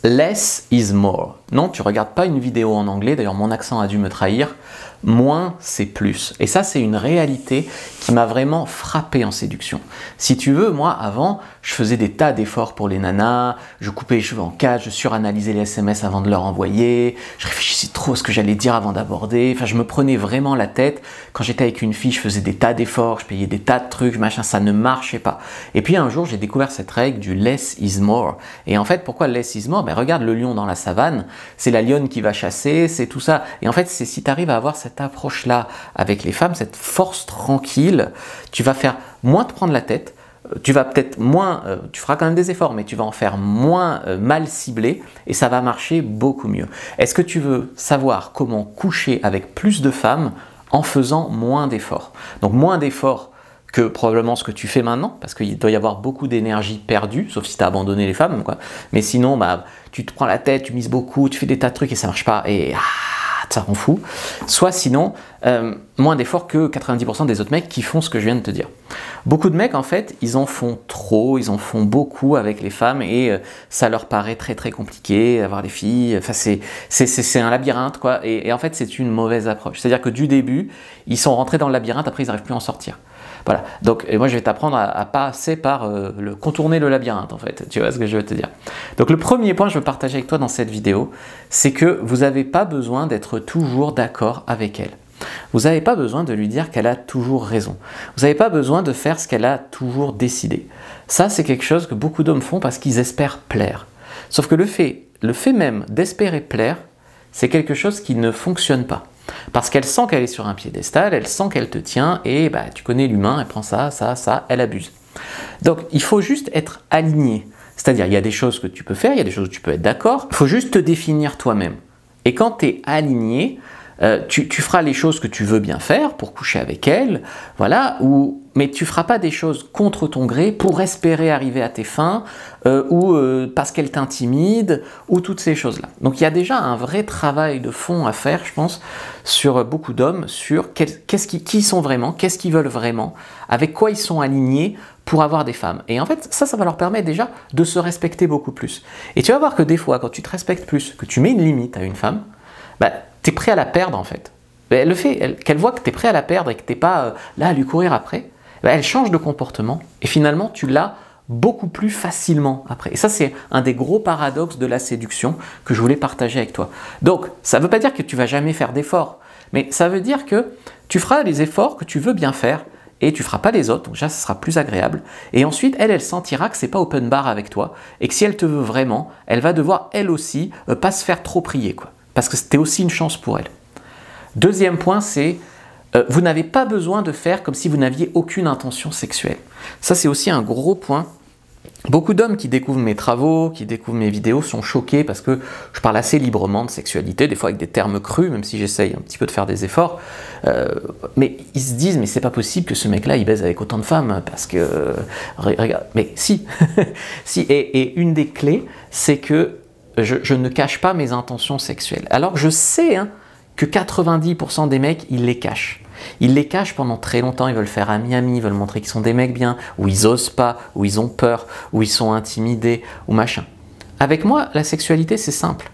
Less is more. Non, tu regardes pas une vidéo en anglais, d'ailleurs mon accent a dû me trahir. Moins, c'est plus. Et ça, c'est une réalité qui m'a vraiment frappé en séduction. Si tu veux, moi, avant, je faisais des tas d'efforts pour les nanas, je coupais les cheveux en quatre, je suranalysais les SMS avant de leur envoyer, je réfléchissais trop à ce que j'allais dire avant d'aborder, enfin, je me prenais vraiment la tête. Quand j'étais avec une fille, je faisais des tas d'efforts, je payais des tas de trucs, machin, ça ne marchait pas. Et puis un jour, j'ai découvert cette règle du less is more. Et en fait, pourquoi less is more? Ben, regarde le lion dans la savane, c'est la lionne qui va chasser, c'est tout ça. Et en fait, c'est si tu arrives à avoir cette approche-là avec les femmes, cette force tranquille, tu vas faire moins te prendre la tête, tu vas peut-être moins, tu feras quand même des efforts, mais tu vas en faire moins mal ciblé et ça va marcher beaucoup mieux. Est-ce que tu veux savoir comment coucher avec plus de femmes en faisant moins d'efforts? Donc moins d'efforts que probablement ce que tu fais maintenant, parce qu'il doit y avoir beaucoup d'énergie perdue, sauf si tu as abandonné les femmes, quoi. Mais sinon, bah, tu te prends la tête, tu mises beaucoup, tu fais des tas de trucs et ça marche pas, et ça rend fou. Soit sinon, moins d'efforts que 90% des autres mecs qui font ce que je viens de te dire. Beaucoup de mecs, en fait, ils en font trop, ils en font beaucoup avec les femmes et ça leur paraît très très compliqué d'avoir des filles. Enfin, c'est un labyrinthe, quoi. Et en fait, c'est une mauvaise approche. C'est-à-dire que du début, ils sont rentrés dans le labyrinthe, après ils n'arrivent plus à en sortir. Voilà, donc moi je vais t'apprendre à passer par contourner le labyrinthe en fait, tu vois ce que je veux te dire. Donc le premier point que je veux partager avec toi dans cette vidéo, c'est que vous n'avez pas besoin d'être toujours d'accord avec elle. Vous n'avez pas besoin de lui dire qu'elle a toujours raison. Vous n'avez pas besoin de faire ce qu'elle a toujours décidé. Ça c'est quelque chose que beaucoup d'hommes font parce qu'ils espèrent plaire. Sauf que le fait même d'espérer plaire, c'est quelque chose qui ne fonctionne pas. Parce qu'elle sent qu'elle est sur un piédestal, elle sent qu'elle te tient et bah, tu connais l'humain, elle prend ça, elle abuse. Donc il faut juste être aligné. C'est-à-dire il y a des choses que tu peux faire, il y a des choses où tu peux être d'accord, il faut juste te définir toi-même. Et quand tu es aligné, tu feras les choses que tu veux bien faire pour coucher avec elle, voilà, mais tu ne feras pas des choses contre ton gré pour espérer arriver à tes fins, ou parce qu'elle t'intimide, ou toutes ces choses-là. Donc il y a déjà un vrai travail de fond à faire, je pense, sur beaucoup d'hommes, sur qui ils sont vraiment, qu'est-ce qu'ils veulent vraiment, avec quoi ils sont alignés pour avoir des femmes. Et en fait, ça va leur permettre déjà de se respecter beaucoup plus. Et tu vas voir que des fois, quand tu te respectes plus, que tu mets une limite à une femme, bah, tu es prêt à la perdre en fait. Le fait qu'elle voit que tu es prêt à la perdre et que tu n'es pas là à lui courir après, bah, elle change de comportement et finalement tu l'as beaucoup plus facilement après. Et ça c'est un des gros paradoxes de la séduction que je voulais partager avec toi. Donc ça ne veut pas dire que tu vas jamais faire d'efforts, mais ça veut dire que tu feras les efforts que tu veux bien faire et tu ne feras pas les autres, donc déjà ça sera plus agréable. Et ensuite elle sentira que c'est pas open bar avec toi et que si elle te veut vraiment, elle va devoir elle aussi pas se faire trop prier, quoi. Parce que c'était aussi une chance pour elle. Deuxième point, c'est vous n'avez pas besoin de faire comme si vous n'aviez aucune intention sexuelle. Ça, c'est aussi un gros point. Beaucoup d'hommes qui découvrent mes travaux, qui découvrent mes vidéos sont choqués parce que je parle assez librement de sexualité, des fois avec des termes crus, même si j'essaye un petit peu de faire des efforts. Mais ils se disent, mais c'est pas possible que ce mec-là, il baise avec autant de femmes, parce que... regarde, mais si, si. Et une des clés, c'est que je ne cache pas mes intentions sexuelles. Alors que je sais que 90% des mecs, ils les cachent. Ils les cachent pendant très longtemps, ils veulent faire ami-ami, ils veulent montrer qu'ils sont des mecs bien, ou ils osent pas, ou ils ont peur, ou ils sont intimidés, ou machin. Avec moi, la sexualité, c'est simple.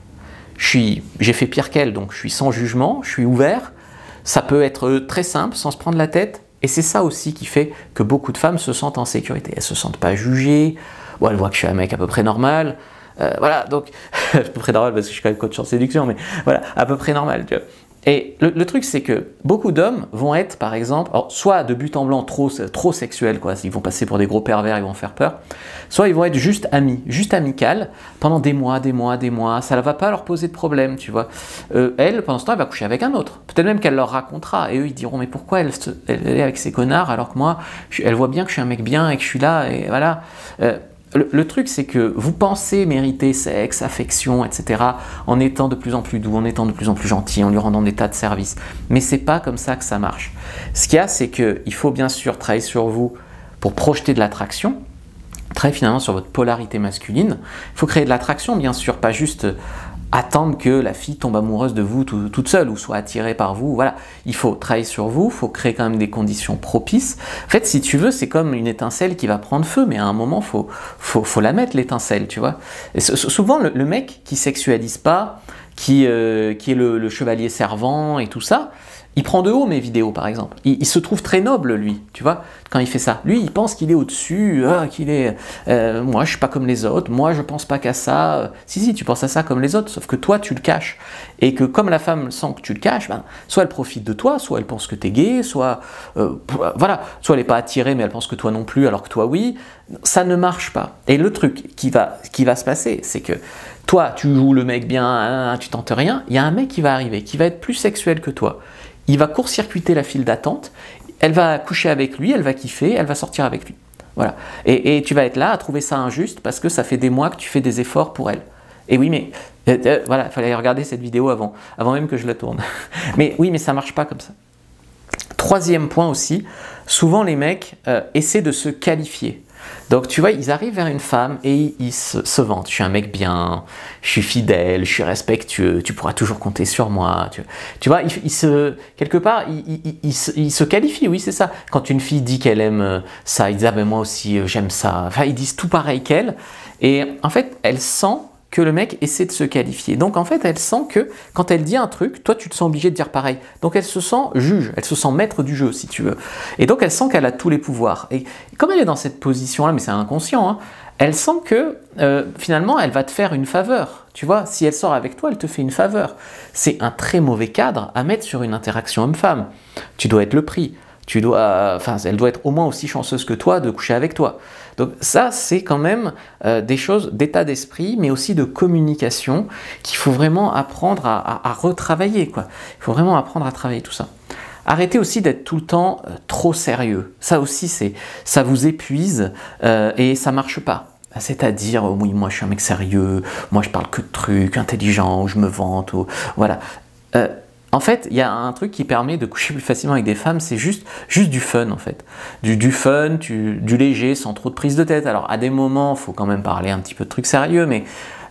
J'ai fait pire qu'elle, donc je suis sans jugement, je suis ouvert. Ça peut être très simple, sans se prendre la tête. Et c'est ça aussi qui fait que beaucoup de femmes se sentent en sécurité. Elles se sentent pas jugées, ou elles voient que je suis un mec à peu près normal. Voilà, donc, à peu près normal parce que je suis quand même coach en séduction, mais voilà, à peu près normal, tu vois. Et le truc, c'est que beaucoup d'hommes vont être, par exemple, alors, soit de but en blanc trop sexuels, quoi, ils vont passer pour des gros pervers, ils vont faire peur, soit ils vont être juste amis, juste amicales, pendant des mois, ça ne va pas leur poser de problème, tu vois. Elle, pendant ce temps, elle va coucher avec un autre. Peut-être même qu'elle leur racontera, et eux, ils diront, mais pourquoi elle est avec ces connards, alors que moi, elle voit bien que je suis un mec bien, et que je suis là, et voilà. Le truc, c'est que vous pensez mériter sexe, affection, etc. en étant de plus en plus doux, en étant de plus en plus gentil, en lui rendant des tas de services. Mais c'est pas comme ça que ça marche. Ce qu'il y a, c'est qu'il faut bien sûr travailler sur vous pour projeter de l'attraction, travailler finalement sur votre polarité masculine. Il faut créer de l'attraction, bien sûr, pas juste attendre que la fille tombe amoureuse de vous toute seule ou soit attirée par vous. Voilà, il faut travailler sur vous, il faut créer quand même des conditions propices. En fait, si tu veux, c'est comme une étincelle qui va prendre feu, mais à un moment, faut la mettre, l'étincelle, tu vois. Et souvent, le mec qui sexualise pas, qui est le chevalier servant et tout ça, il prend de haut mes vidéos, par exemple. Il se trouve très noble, lui, tu vois, quand il fait ça. Lui, il pense qu'il est au-dessus, qu'il est... moi, je suis pas comme les autres, moi, je pense pas qu'à ça. Si, tu penses à ça comme les autres, sauf que toi, tu le caches. Et que comme la femme sent que tu le caches, ben, soit elle profite de toi, soit elle pense que t'es gay, soit... voilà, soit elle est pas attirée, mais elle pense que toi non plus, alors que toi, oui. Ça ne marche pas. Et le truc qui va se passer, c'est que toi, tu joues le mec bien, tu tentes rien, il y a un mec qui va arriver, qui va être plus sexuel que toi. Il va court-circuiter la file d'attente, elle va coucher avec lui, elle va kiffer, elle va sortir avec lui. Voilà. Et tu vas être là à trouver ça injuste parce que ça fait des mois que tu fais des efforts pour elle. Et oui, mais voilà, il fallait regarder cette vidéo avant même que je la tourne. Mais oui, mais ça marche pas comme ça. Troisième point aussi, souvent les mecs essaient de se qualifier. Donc tu vois, ils arrivent vers une femme et ils se vantent. Je suis un mec bien, je suis fidèle, je suis respectueux, tu pourras toujours compter sur moi. Tu vois, quelque part, ils se qualifient, oui c'est ça. Quand une fille dit qu'elle aime ça, ils disent ah ben moi aussi j'aime ça. Enfin, ils disent tout pareil qu'elle. Et en fait, elle sent que le mec essaie de se qualifier. Donc en fait, elle sent que quand elle dit un truc, toi tu te sens obligé de dire pareil. Donc elle se sent juge, elle se sent maître du jeu si tu veux. Et donc elle sent qu'elle a tous les pouvoirs. Et comme elle est dans cette position-là, mais c'est inconscient, hein, elle sent que finalement elle va te faire une faveur. Tu vois, si elle sort avec toi, elle te fait une faveur. C'est un très mauvais cadre à mettre sur une interaction homme-femme. Tu dois être le prix. Elle doit être au moins aussi chanceuse que toi de coucher avec toi. Donc ça, c'est quand même des choses d'état d'esprit, mais aussi de communication qu'il faut vraiment apprendre à retravailler, quoi. Il faut vraiment apprendre à travailler tout ça. Arrêtez aussi d'être tout le temps trop sérieux. Ça aussi, ça vous épuise et ça marche pas. C'est-à-dire, oui, moi je suis un mec sérieux, moi je parle que de trucs intelligents, ou je me vante, ou voilà. En fait, il y a un truc qui permet de coucher plus facilement avec des femmes, c'est juste du fun en fait. Du fun, du léger, sans trop de prise de tête. Alors à des moments, il faut quand même parler un petit peu de trucs sérieux, mais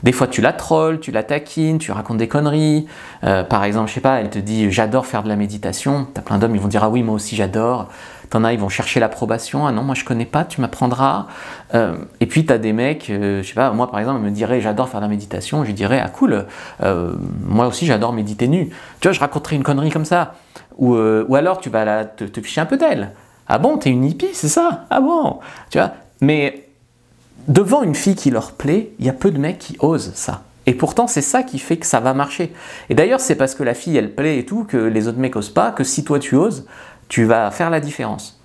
des fois tu la trolles, tu la taquines, tu racontes des conneries. Par exemple, je sais pas, elle te dit j'adore faire de la méditation. T'as plein d'hommes, ils vont dire ah oui, moi aussi j'adore. T'en as, ils vont chercher l'approbation. Ah non, moi je connais pas, tu m'apprendras. Et puis t'as des mecs, je sais pas, moi par exemple, elle me dirait j'adore faire de la méditation. Je lui dirais ah cool, moi aussi j'adore méditer nu. Tu vois, je raconterais une connerie comme ça. Ou alors tu vas te ficher un peu d'elle. Ah bon, t'es une hippie, c'est ça? Ah bon? Tu vois, mais devant une fille qui leur plaît, il y a peu de mecs qui osent ça. Et pourtant, c'est ça qui fait que ça va marcher. Et d'ailleurs, c'est parce que la fille, elle plaît et tout, que les autres mecs osent pas, que si toi tu oses, tu vas faire la différence.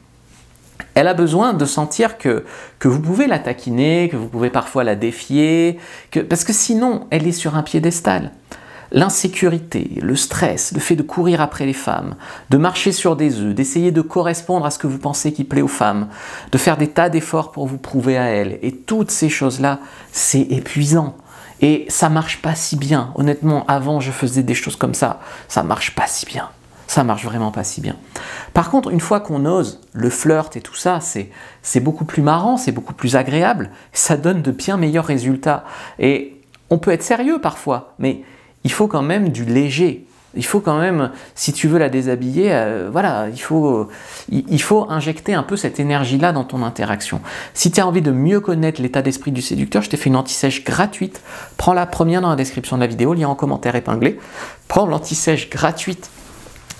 Elle a besoin de sentir que vous pouvez la taquiner, que vous pouvez parfois la défier, parce que sinon, elle est sur un piédestal. L'insécurité, le stress, le fait de courir après les femmes, de marcher sur des œufs, d'essayer de correspondre à ce que vous pensez qui plaît aux femmes, de faire des tas d'efforts pour vous prouver à elles, et toutes ces choses-là, c'est épuisant. Et ça marche pas si bien. Honnêtement, avant, je faisais des choses comme ça marche pas si bien. Ça marche vraiment pas si bien. Par contre, une fois qu'on ose, le flirt et tout ça, c'est beaucoup plus marrant, c'est beaucoup plus agréable, ça donne de bien meilleurs résultats. Et on peut être sérieux parfois, mais il faut quand même du léger. Il faut quand même, si tu veux la déshabiller, voilà, il faut injecter un peu cette énergie-là dans ton interaction. Si tu as envie de mieux connaître l'état d'esprit du séducteur, je t'ai fait une anti-sèche gratuite. Prends la première dans la description de la vidéo, lien en commentaire épinglé. Prends l'anti-sèche gratuite.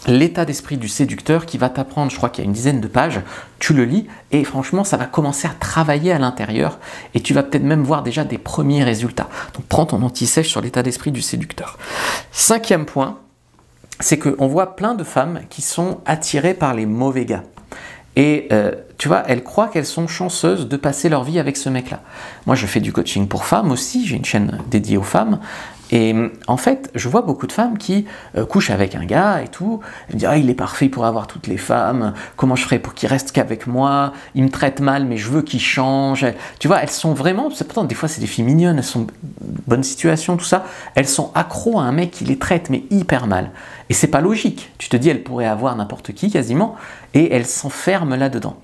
L'état d'esprit du séducteur qui va t'apprendre, je crois qu'il y a une dizaine de pages, tu le lis et franchement ça va commencer à travailler à l'intérieur et tu vas peut-être même voir déjà des premiers résultats. Donc prends ton anti-sèche sur l'état d'esprit du séducteur. Cinquième point, c'est qu'on voit plein de femmes qui sont attirées par les mauvais gars. Et tu vois, elles croient qu'elles sont chanceuses de passer leur vie avec ce mec-là. Moi je fais du coaching pour femmes aussi, j'ai une chaîne dédiée aux femmes. Et en fait, je vois beaucoup de femmes qui couchent avec un gars et tout, elles me disent « Ah, il est parfait pour avoir toutes les femmes, comment je ferais pour qu'il reste qu'avec moi, il me traite mal, mais je veux qu'il change. » Tu vois, elles sont vraiment, pourtant des fois c'est des filles mignonnes, elles sont bonne situation, tout ça, elles sont accros à un mec qui les traite, mais hyper mal. Et c'est pas logique, tu te dis, elles pourraient avoir n'importe qui quasiment, et elles s'enferment là-dedans.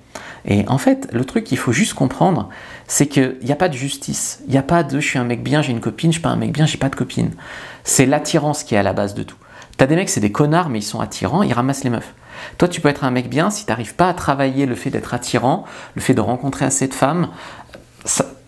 Et en fait, le truc qu'il faut juste comprendre, c'est qu'il n'y a pas de justice. Il n'y a pas de je suis un mec bien, j'ai une copine, je suis pas un mec bien, j'ai pas de copine. C'est l'attirance qui est à la base de tout. T'as des mecs, c'est des connards, mais ils sont attirants, ils ramassent les meufs. Toi, tu peux être un mec bien si tu n'arrives pas à travailler le fait d'être attirant, le fait de rencontrer assez de femmes.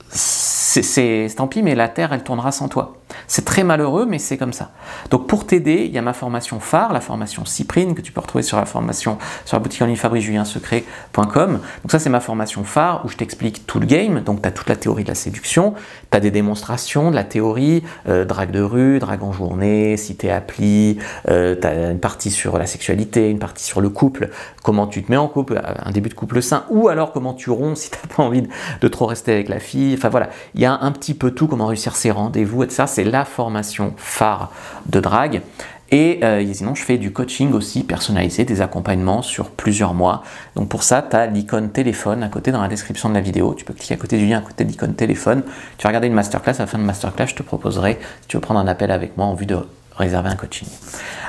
C'est tant pis, mais la Terre, elle tournera sans toi. C'est très malheureux, mais c'est comme ça. Donc pour t'aider, il y a ma formation phare, la formation Cyprine, que tu peux retrouver sur la formation, sur la boutique en ligne fabricejuliensecret.com. Donc ça, c'est ma formation phare où je t'explique tout le game. Donc tu as toute la théorie de la séduction, tu as des démonstrations de la théorie, drague de rue, drague en journée, cité appli, tu as une partie sur la sexualité, une partie sur le couple, comment tu te mets en couple, un début de couple sain, ou alors comment tu romps si tu n'as pas envie de trop rester avec la fille. Enfin voilà, il y a un petit peu tout, comment réussir ses rendez-vous, etc. C'est la formation phare de drague. Et sinon, je fais du coaching aussi personnalisé, des accompagnements sur plusieurs mois. Donc pour ça, tu as l'icône téléphone à côté dans la description de la vidéo. Tu peux cliquer à côté du lien, à côté de l'icône téléphone. Tu vas regarder une masterclass. À la fin de masterclass, je te proposerai, si tu veux prendre un appel avec moi en vue de réserver un coaching.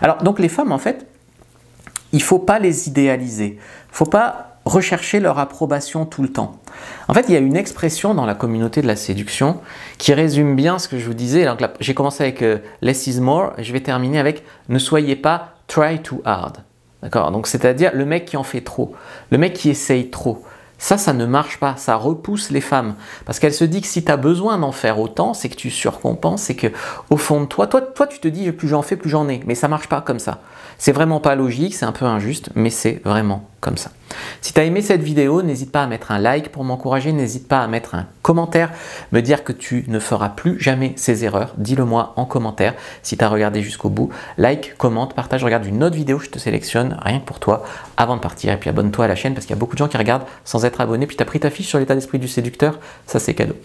Alors, donc les femmes, en fait, il ne faut pas les idéaliser. Il ne faut pas rechercher leur approbation tout le temps. En fait, il y a une expression dans la communauté de la séduction qui résume bien ce que je vous disais. J'ai commencé avec less is more, et je vais terminer avec ne soyez pas try too hard. D'accord? Donc, c'est-à-dire le mec qui en fait trop, le mec qui essaye trop. Ça ne marche pas, ça repousse les femmes. Parce qu'elle se dit que si tu as besoin d'en faire autant, c'est que tu surcompenses, c'est que au fond de toi, tu te dis plus j'en fais, plus j'en ai. Mais ça marche pas comme ça. C'est vraiment pas logique, c'est un peu injuste, mais c'est vraiment comme ça. Si tu as aimé cette vidéo, n'hésite pas à mettre un like pour m'encourager, n'hésite pas à mettre un commentaire, me dire que tu ne feras plus jamais ces erreurs. Dis-le moi en commentaire si tu as regardé jusqu'au bout. Like, commente, partage, regarde une autre vidéo, je te sélectionne rien que pour toi avant de partir. Et puis abonne-toi à la chaîne parce qu'il y a beaucoup de gens qui regardent sans être abonnés. Puis tu as pris ta fiche sur l'état d'esprit du séducteur, ça c'est cadeau.